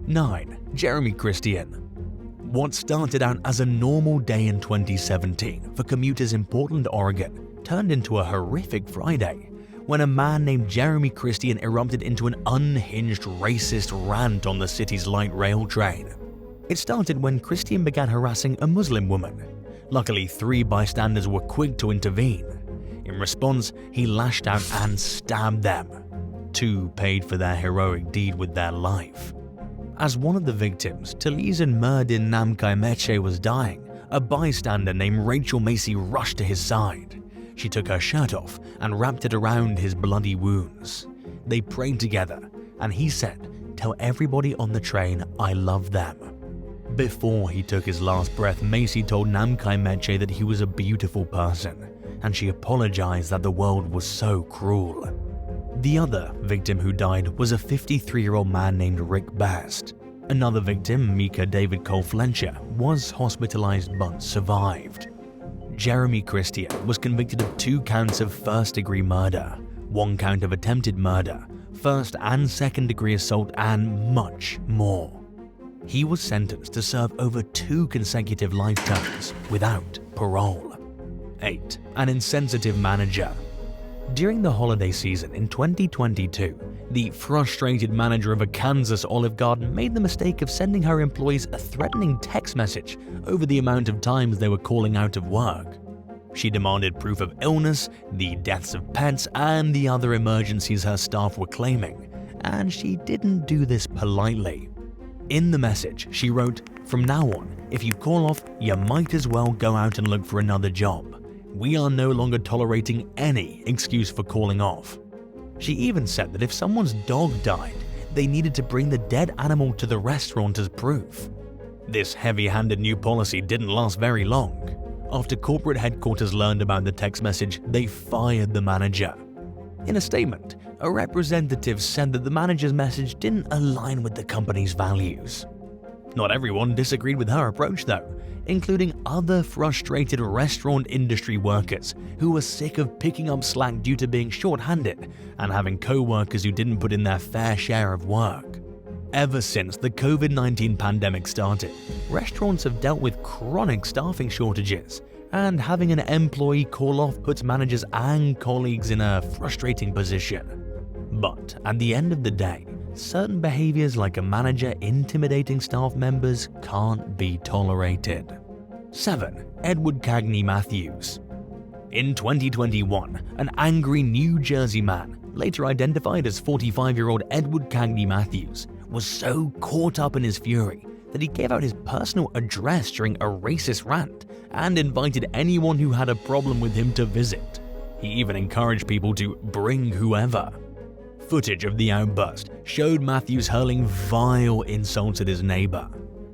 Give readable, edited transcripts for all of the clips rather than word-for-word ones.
9. Jeremy Christian. What started out as a normal day in 2017 for commuters in Portland, Oregon, turned into a horrific Friday when a man named Jeremy Christian erupted into an unhinged racist rant on the city's light rail train. It started when Christian began harassing a Muslim woman. Luckily, 3 bystanders were quick to intervene. In response, he lashed out and stabbed them. 2 paid for their heroic deed with their life. As one of the victims, Taliesin Merdin Namkai was dying, a bystander named Rachel Macy rushed to his side. She took her shirt off and wrapped it around his bloody wounds. They prayed together, and he said, "Tell everybody on the train I love them." Before he took his last breath, Macy told Namkai Meche that he was a beautiful person, and she apologized that the world was so cruel. The other victim who died was a 53-year-old man named Rick Best. Another victim, Mika David Cole Fletcher, was hospitalized but survived. Jeremy Christian was convicted of 2 counts of first-degree murder, 1 count of attempted murder, first and second-degree assault, and much more. He was sentenced to serve over 2 consecutive life terms without parole. 8. An insensitive manager. During the holiday season in 2022, the frustrated manager of a Kansas Olive Garden made the mistake of sending her employees a threatening text message over the amount of times they were calling out of work. She demanded proof of illness, the deaths of pets, and the other emergencies her staff were claiming, and she didn't do this politely. In the message, she wrote, "From now on, if you call off, you might as well go out and look for another job. We are no longer tolerating any excuse for calling off." She even said that if someone's dog died, they needed to bring the dead animal to the restaurant as proof. This heavy-handed new policy didn't last very long. After corporate headquarters learned about the text message, they fired the manager. In a statement, a representative said that the manager's message didn't align with the company's values. Not everyone disagreed with her approach though, including other frustrated restaurant industry workers who were sick of picking up slack due to being short-handed and having co-workers who didn't put in their fair share of work. Ever since the COVID-19 pandemic started, restaurants have dealt with chronic staffing shortages, and having an employee call off puts managers and colleagues in a frustrating position. But at the end of the day, certain behaviors like a manager intimidating staff members can't be tolerated. 7. Edward Cagney Matthews. In 2021, an angry New Jersey man, later identified as 45-year-old Edward Cagney Matthews, was so caught up in his fury that he gave out his personal address during a racist rant and invited anyone who had a problem with him to visit. He even encouraged people to bring whoever. Footage of the outburst showed Matthews hurling vile insults at his neighbor.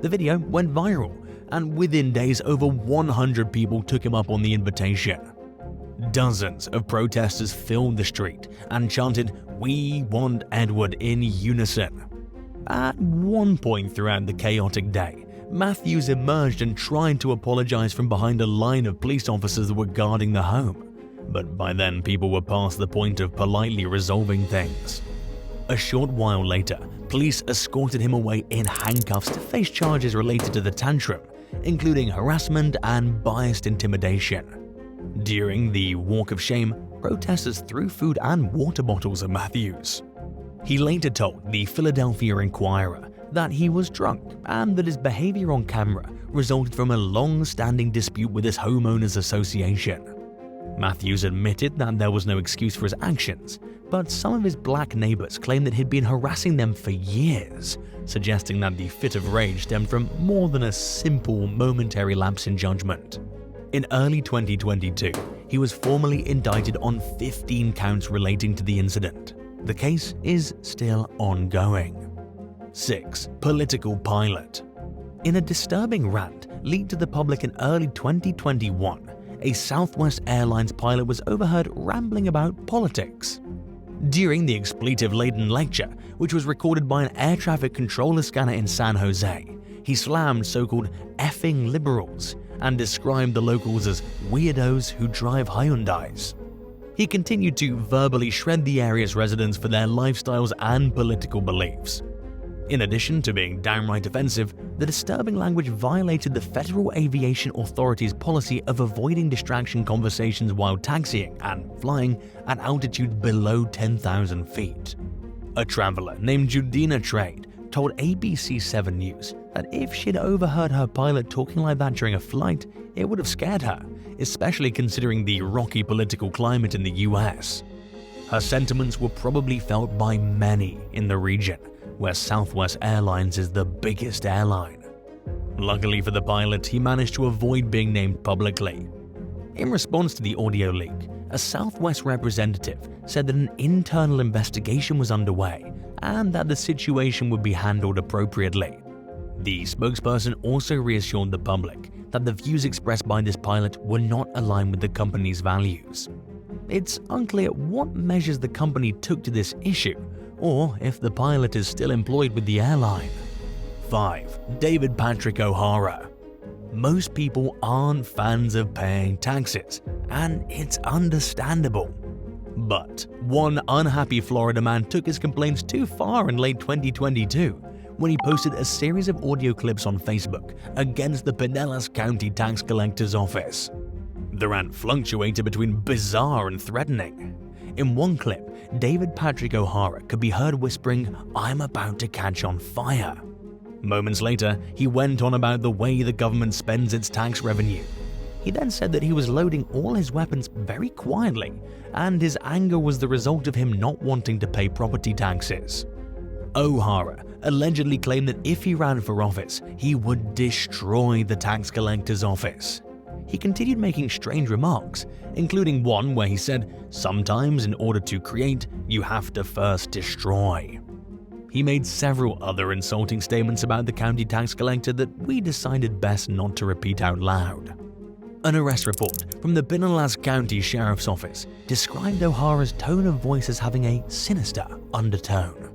The video went viral, and within days over 100 people took him up on the invitation. Dozens of protesters filled the street and chanted, "We want Edward," in unison. At one point throughout the chaotic day, Matthews emerged and tried to apologize from behind a line of police officers that were guarding the home. But by then people were past the point of politely resolving things. A short while later, police escorted him away in handcuffs to face charges related to the tantrum, including harassment and biased intimidation. During the Walk of Shame, protesters threw food and water bottles at Matthews. He later told the Philadelphia Inquirer that he was drunk and that his behavior on camera resulted from a long-standing dispute with his homeowners association. Matthews admitted that there was no excuse for his actions, but some of his black neighbors claimed that he'd been harassing them for years, suggesting that the fit of rage stemmed from more than a simple momentary lapse in judgment. In early 2022, he was formally indicted on 15 counts relating to the incident. The case is still ongoing. 6. Political pilot. In a disturbing rant leaked to the public in early 2021, a Southwest Airlines pilot was overheard rambling about politics. During the expletive-laden lecture, which was recorded by an air traffic controller scanner in San Jose, he slammed so-called effing liberals and described the locals as weirdos who drive Hyundais. He continued to verbally shred the area's residents for their lifestyles and political beliefs. In addition to being downright offensive, the disturbing language violated the Federal Aviation Authority's policy of avoiding distraction conversations while taxiing and flying at altitudes below 10,000 feet. A traveler named Judina Trade told ABC 7 News that if she'd overheard her pilot talking like that during a flight, it would have scared her, especially considering the rocky political climate in the US. Her sentiments were probably felt by many in the region, where Southwest Airlines is the biggest airline. Luckily for the pilot, he managed to avoid being named publicly. In response to the audio leak, a Southwest representative said that an internal investigation was underway and that the situation would be handled appropriately. The spokesperson also reassured the public that the views expressed by this pilot were not aligned with the company's values. It's unclear what measures the company took to this issue, or if the pilot is still employed with the airline. 5. David Patrick O'Hara. Most people aren't fans of paying taxes, and it's understandable. But one unhappy Florida man took his complaints too far in late 2022 when he posted a series of audio clips on Facebook against the Pinellas County Tax Collector's Office. The rant fluctuated between bizarre and threatening. In one clip, David Patrick O'Hara could be heard whispering, "I'm about to catch on fire." Moments later, he went on about the way the government spends its tax revenue. He then said that he was loading all his weapons very quietly, and his anger was the result of him not wanting to pay property taxes. O'Hara allegedly claimed that if he ran for office, he would destroy the tax collector's office. He continued making strange remarks, including one where he said, "Sometimes in order to create, you have to first destroy." He made several other insulting statements about the county tax collector that we decided best not to repeat out loud. An arrest report from the Pinellas County Sheriff's Office described O'Hara's tone of voice as having a sinister undertone.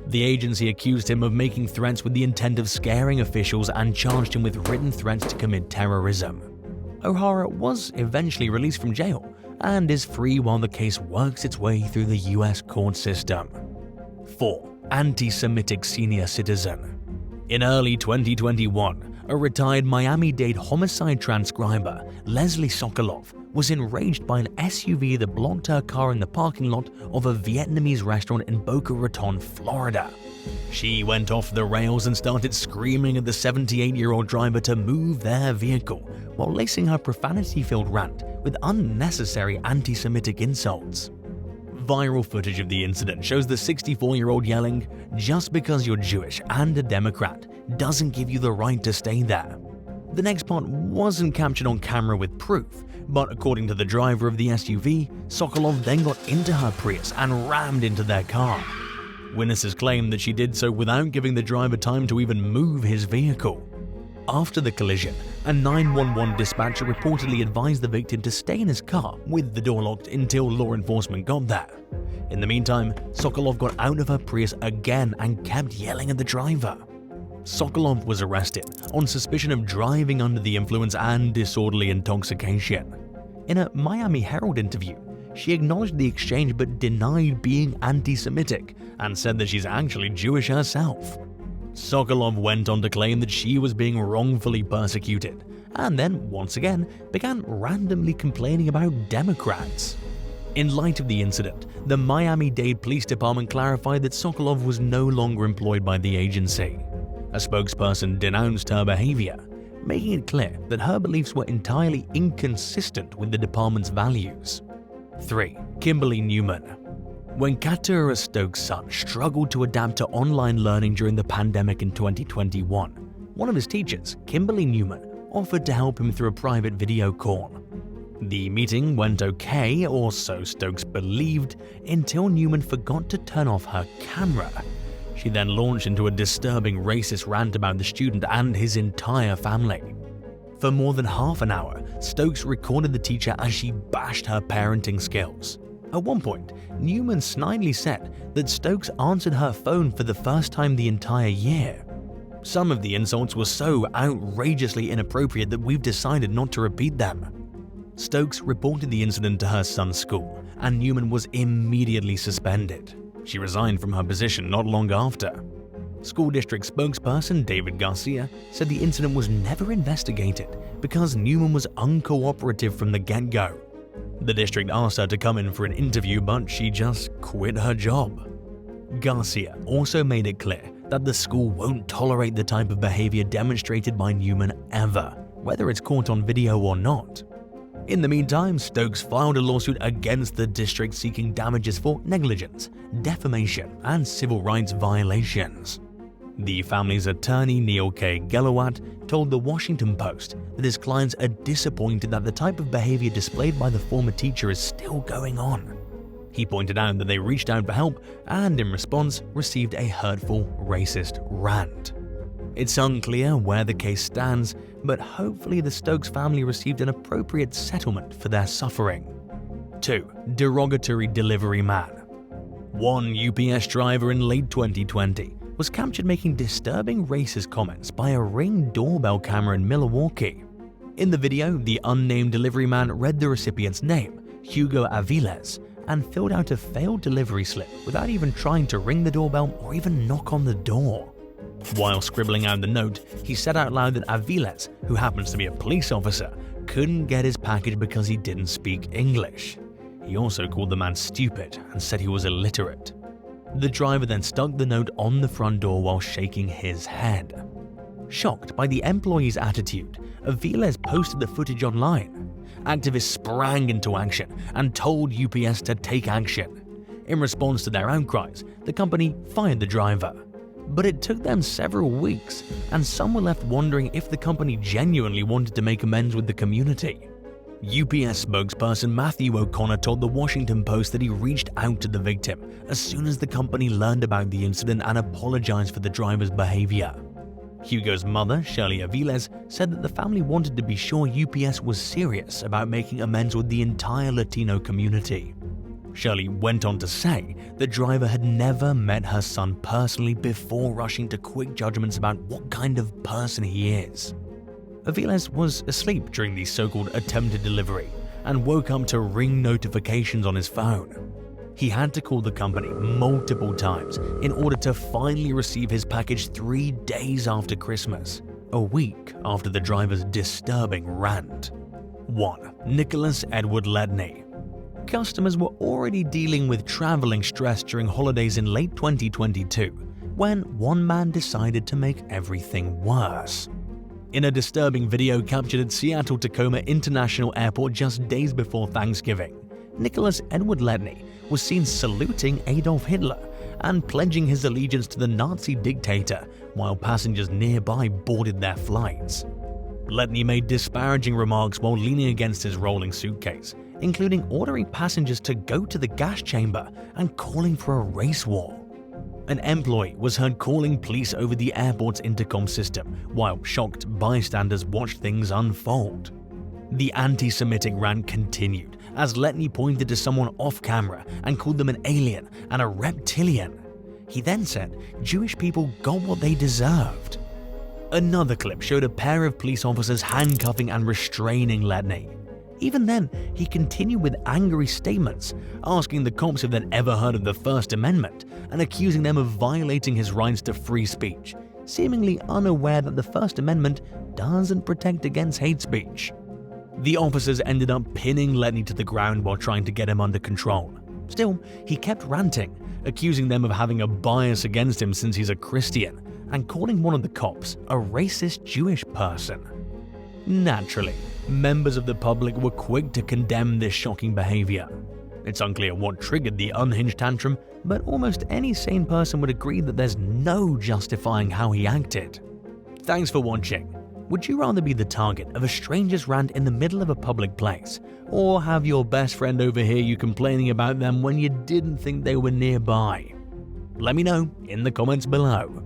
The agency accused him of making threats with the intent of scaring officials and charged him with written threats to commit terrorism. O'Hara was eventually released from jail and is free while the case works its way through the US court system. 4. Anti-Semitic senior citizen. In early 2021, a retired Miami-Dade homicide transcriber, Leslie Sokolov, was enraged by an SUV that blocked her car in the parking lot of a Vietnamese restaurant in Boca Raton, Florida. She went off the rails and started screaming at the 78-year-old driver to move their vehicle, while lacing her profanity-filled rant with unnecessary anti-Semitic insults. Viral footage of the incident shows the 64-year-old yelling, "Just because you're Jewish and a Democrat doesn't give you the right to stay there." The next part wasn't captured on camera with proof, but according to the driver of the SUV, Sokolov then got into her Prius and rammed into their car. Witnesses claim that she did so without giving the driver time to even move his vehicle. After the collision, a 911 dispatcher reportedly advised the victim to stay in his car with the door locked until law enforcement got there. In the meantime, Sokolov got out of her Prius again and kept yelling at the driver. Sokolov was arrested on suspicion of driving under the influence and disorderly intoxication. In a Miami Herald interview, she acknowledged the exchange but denied being anti-Semitic and said that she's actually Jewish herself. Sokolov went on to claim that she was being wrongfully persecuted, and then, once again, began randomly complaining about Democrats. In light of the incident, the Miami-Dade Police Department clarified that Sokolov was no longer employed by the agency. A spokesperson denounced her behavior, making it clear that her beliefs were entirely inconsistent with the department's values. 3. Kimberly Newman. When Katura Stokes' son struggled to adapt to online learning during the pandemic in 2021, one of his teachers, Kimberly Newman, offered to help him through a private video call. The meeting went okay, or so Stokes believed, until Newman forgot to turn off her camera. She then launched into a disturbing racist rant about the student and his entire family. For more than half an hour, Stokes recorded the teacher as she bashed her parenting skills. At one point, Newman snidely said that Stokes answered her phone for the first time the entire year. Some of the insults were so outrageously inappropriate that we've decided not to repeat them. Stokes reported the incident to her son's school, and Newman was immediately suspended. She resigned from her position not long after. School district spokesperson David Garcia said the incident was never investigated because Newman was uncooperative from the get-go. The district asked her to come in for an interview, but she just quit her job. Garcia also made it clear that the school won't tolerate the type of behavior demonstrated by Newman ever, whether it's caught on video or not. In the meantime, Stokes filed a lawsuit against the district seeking damages for negligence, defamation, and civil rights violations. The family's attorney, Neil K. Gelawat, told the Washington Post that his clients are disappointed that the type of behavior displayed by the former teacher is still going on. He pointed out that they reached out for help and, in response, received a hurtful, racist rant. It's unclear where the case stands, but hopefully the Stokes family received an appropriate settlement for their suffering. 2. Derogatory delivery man. One UPS driver in late 2020 was captured making disturbing racist comments by a Ring doorbell camera in Milwaukee. In the video, the unnamed delivery man read the recipient's name, Hugo Aviles, and filled out a failed delivery slip without even trying to ring the doorbell or even knock on the door. While scribbling out the note, he said out loud that Aviles, who happens to be a police officer, couldn't get his package because he didn't speak English. He also called the man stupid and said he was illiterate. The driver then stuck the note on the front door while shaking his head. Shocked by the employee's attitude, Aviles posted the footage online. Activists sprang into action and told UPS to take action. In response to their outcries, the company fired the driver. But it took them several weeks, and some were left wondering if the company genuinely wanted to make amends with the community. UPS spokesperson Matthew O'Connor told the Washington Post that he reached out to the victim as soon as the company learned about the incident and apologized for the driver's behavior. Hugo's mother, Shirley Aviles, said that the family wanted to be sure UPS was serious about making amends with the entire Latino community. Shirley went on to say the driver had never met her son personally before rushing to quick judgments about what kind of person he is. Aviles was asleep during the so-called attempted delivery and woke up to Ring notifications on his phone. He had to call the company multiple times in order to finally receive his package 3 days after Christmas, a week after the driver's disturbing rant. 1. Nicholas Edward Letney. Customers were already dealing with traveling stress during holidays in late 2022 when one man decided to make everything worse. In a disturbing video captured at Seattle-Tacoma International Airport just days before Thanksgiving, Nicholas Edward Letney was seen saluting Adolf Hitler and pledging his allegiance to the Nazi dictator while passengers nearby boarded their flights. Letney made disparaging remarks while leaning against his rolling suitcase, including ordering passengers to go to the gas chamber and calling for a race war. An employee was heard calling police over the airport's intercom system while shocked bystanders watched things unfold. The anti-Semitic rant continued as Letney pointed to someone off-camera and called them an alien and a reptilian. He then said Jewish people got what they deserved. Another clip showed a pair of police officers handcuffing and restraining Letney. Even then, he continued with angry statements, asking the cops if they'd ever heard of the First Amendment and accusing them of violating his rights to free speech, seemingly unaware that the First Amendment doesn't protect against hate speech. The officers ended up pinning Letney to the ground while trying to get him under control. Still, he kept ranting, accusing them of having a bias against him since he's a Christian, and calling one of the cops a racist Jewish person. Naturally, members of the public were quick to condemn this shocking behavior. It's unclear what triggered the unhinged tantrum, but almost any sane person would agree that there's no justifying how he acted. Thanks for watching. Would you rather be the target of a stranger's rant in the middle of a public place, or have your best friend overhear you complaining about them when you didn't think they were nearby? Let me know in the comments below.